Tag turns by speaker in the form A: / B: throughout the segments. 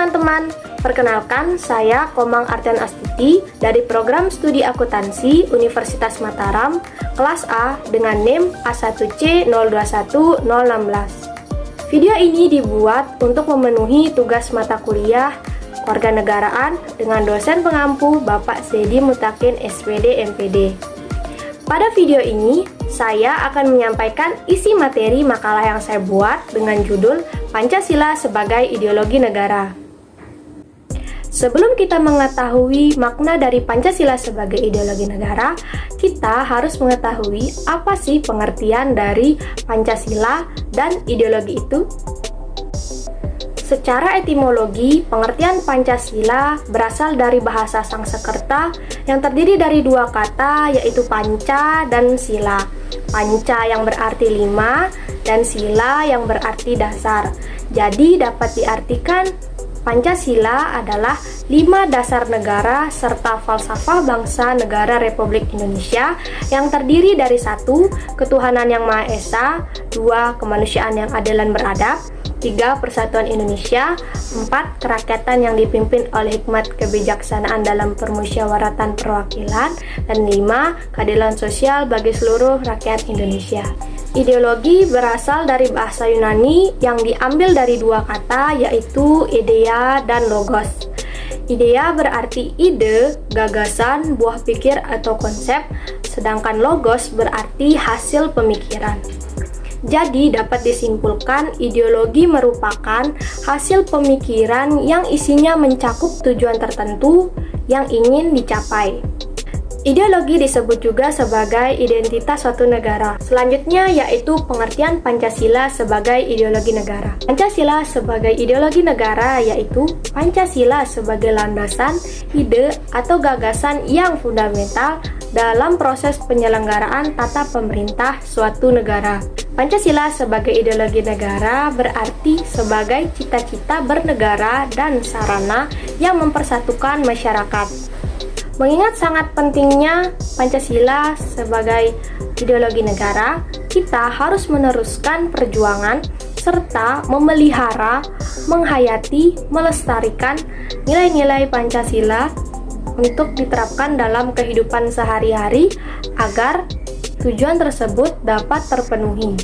A: teman-teman, perkenalkan saya Komang Artian Astuti dari Program Studi Akuntansi Universitas Mataram, kelas A dengan NIM A1C021016. Video ini dibuat untuk memenuhi tugas mata kuliah Kewarganegaraan dengan dosen pengampu Bapak Zedi Mutakin SPD MPD. Pada video ini, saya akan menyampaikan isi materi makalah yang saya buat dengan judul Pancasila sebagai Ideologi Negara. Sebelum kita mengetahui makna dari Pancasila sebagai ideologi negara, kita harus mengetahui apa sih pengertian dari Pancasila dan ideologi itu. Secara etimologi, pengertian Pancasila berasal dari bahasa Sanskerta yang terdiri dari dua kata, yaitu panca dan sila. Panca yang berarti 5 dan sila yang berarti dasar. Jadi dapat diartikan Pancasila adalah 5 dasar negara serta falsafah bangsa negara Republik Indonesia yang terdiri dari 1. Ketuhanan yang Maha Esa, 2. Kemanusiaan yang adil dan beradab, 3. Persatuan Indonesia, 4. Kerakyatan yang dipimpin oleh hikmat kebijaksanaan dalam permusyawaratan perwakilan, dan 5. Keadilan sosial bagi seluruh rakyat Indonesia. Ideologi berasal dari bahasa Yunani yang diambil dari dua kata, yaitu idea dan logos. Idea berarti ide, gagasan, buah pikir atau konsep, sedangkan logos berarti hasil pemikiran. Jadi dapat disimpulkan ideologi merupakan hasil pemikiran yang isinya mencakup tujuan tertentu yang ingin dicapai. Ideologi disebut juga sebagai identitas suatu negara. Selanjutnya yaitu pengertian Pancasila sebagai ideologi negara. Pancasila sebagai ideologi negara yaitu Pancasila sebagai landasan, ide, atau gagasan yang fundamental dalam proses penyelenggaraan tata pemerintah suatu negara. Pancasila sebagai ideologi negara berarti sebagai cita-cita bernegara dan sarana yang mempersatukan masyarakat. Mengingat sangat pentingnya Pancasila sebagai ideologi negara, kita harus meneruskan perjuangan serta memelihara, menghayati, melestarikan nilai-nilai Pancasila untuk diterapkan dalam kehidupan sehari-hari agar tujuan tersebut dapat terpenuhi.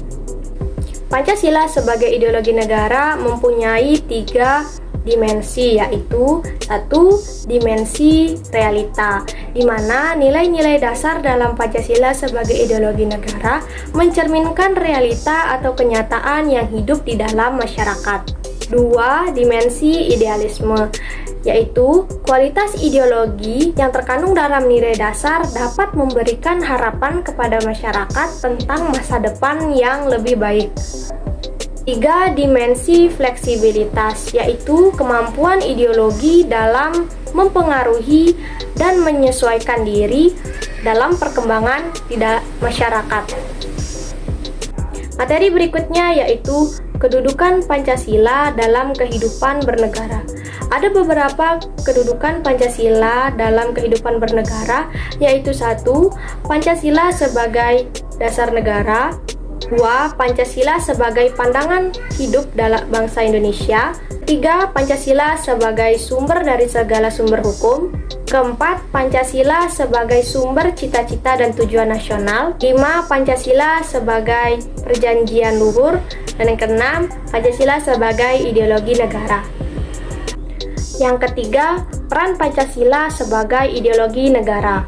A: Pancasila sebagai ideologi negara mempunyai 3 dimensi, yaitu 1. Dimensi realita, di mana nilai-nilai dasar dalam Pancasila sebagai ideologi negara mencerminkan realita atau kenyataan yang hidup di dalam masyarakat. 2. Dimensi idealisme, yaitu kualitas ideologi yang terkandung dalam nilai dasar dapat memberikan harapan kepada masyarakat tentang masa depan yang lebih baik. 3. Dimensi fleksibilitas, yaitu kemampuan ideologi dalam mempengaruhi dan menyesuaikan diri dalam perkembangan masyarakat. Materi berikutnya yaitu kedudukan Pancasila dalam kehidupan bernegara. Ada beberapa kedudukan Pancasila dalam kehidupan bernegara, yaitu 1. Pancasila sebagai dasar negara, 2. Pancasila sebagai pandangan hidup dalam bangsa Indonesia, 3. Pancasila sebagai sumber dari segala sumber hukum, 4. Pancasila sebagai sumber cita-cita dan tujuan nasional, 5. Pancasila sebagai perjanjian luhur, dan yang ke-6. Pancasila sebagai ideologi negara. Yang ketiga, peran Pancasila sebagai ideologi negara.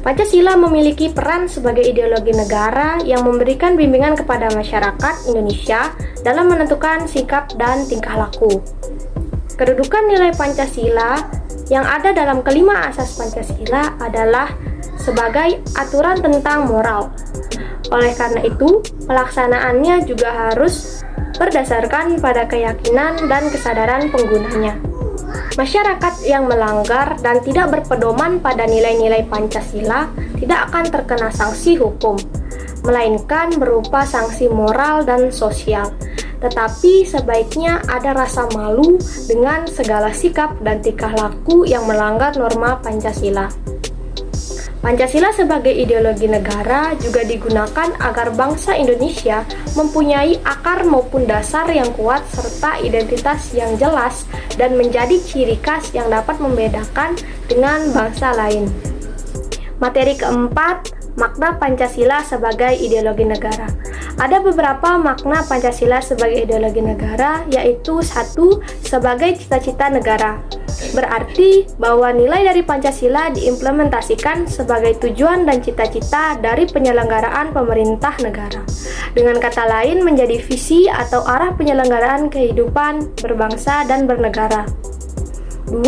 A: Pancasila memiliki peran sebagai ideologi negara yang memberikan bimbingan kepada masyarakat Indonesia dalam menentukan sikap dan tingkah laku. Kedudukan nilai Pancasila yang ada dalam kelima asas Pancasila adalah sebagai aturan tentang moral. Oleh karena itu, pelaksanaannya juga harus berdasarkan pada keyakinan dan kesadaran penggunanya. Masyarakat yang melanggar dan tidak berpedoman pada nilai-nilai Pancasila tidak akan terkena sanksi hukum, melainkan berupa sanksi moral dan sosial. Tetapi sebaiknya ada rasa malu dengan segala sikap dan tingkah laku yang melanggar norma Pancasila. Pancasila sebagai ideologi negara juga digunakan agar bangsa Indonesia mempunyai akar maupun dasar yang kuat serta identitas yang jelas dan menjadi ciri khas yang dapat membedakan dengan bangsa lain. Materi keempat, makna Pancasila sebagai ideologi negara. Ada beberapa makna Pancasila sebagai ideologi negara, yaitu 1. Sebagai cita-cita negara. Berarti bahwa nilai dari Pancasila diimplementasikan sebagai tujuan dan cita-cita dari penyelenggaraan pemerintah negara. Dengan kata lain, menjadi visi atau arah penyelenggaraan kehidupan berbangsa dan bernegara. 2.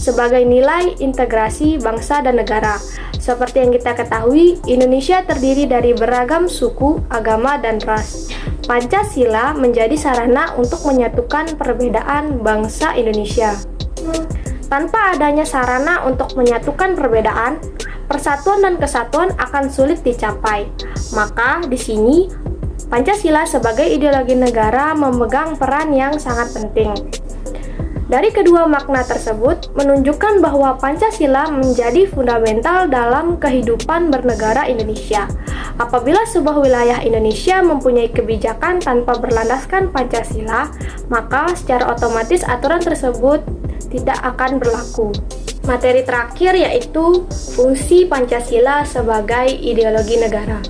A: Sebagai nilai integrasi bangsa dan negara. Seperti yang kita ketahui, Indonesia terdiri dari beragam suku, agama, dan ras. Pancasila menjadi sarana untuk menyatukan perbedaan bangsa Indonesia. Tanpa adanya sarana untuk menyatukan perbedaan, persatuan dan kesatuan akan sulit dicapai. Maka di sini Pancasila sebagai ideologi negara memegang peran yang sangat penting. Dari kedua makna tersebut menunjukkan bahwa Pancasila menjadi fundamental dalam kehidupan bernegara Indonesia. Apabila sebuah wilayah Indonesia mempunyai kebijakan tanpa berlandaskan Pancasila, maka secara otomatis aturan tersebut tidak akan berlaku. Materi terakhir yaitu fungsi Pancasila sebagai ideologi negara.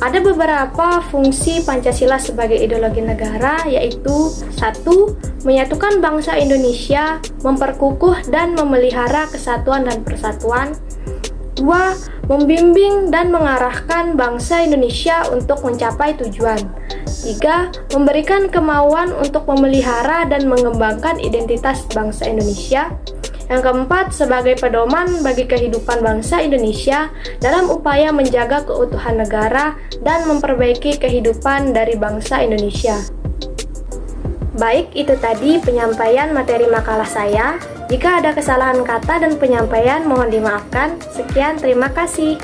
A: Ada beberapa fungsi Pancasila sebagai ideologi negara, yaitu 1. Menyatukan bangsa Indonesia, memperkukuh dan memelihara kesatuan dan persatuan. 2. Membimbing dan mengarahkan bangsa Indonesia untuk mencapai tujuan. 3. Memberikan kemauan untuk memelihara dan mengembangkan identitas bangsa Indonesia. Yang keempat, sebagai pedoman bagi kehidupan bangsa Indonesia dalam upaya menjaga keutuhan negara dan memperbaiki kehidupan dari bangsa Indonesia. Baik, itu tadi penyampaian materi makalah saya. Jika ada kesalahan kata dan penyampaian, mohon dimaafkan. Sekian, terima kasih.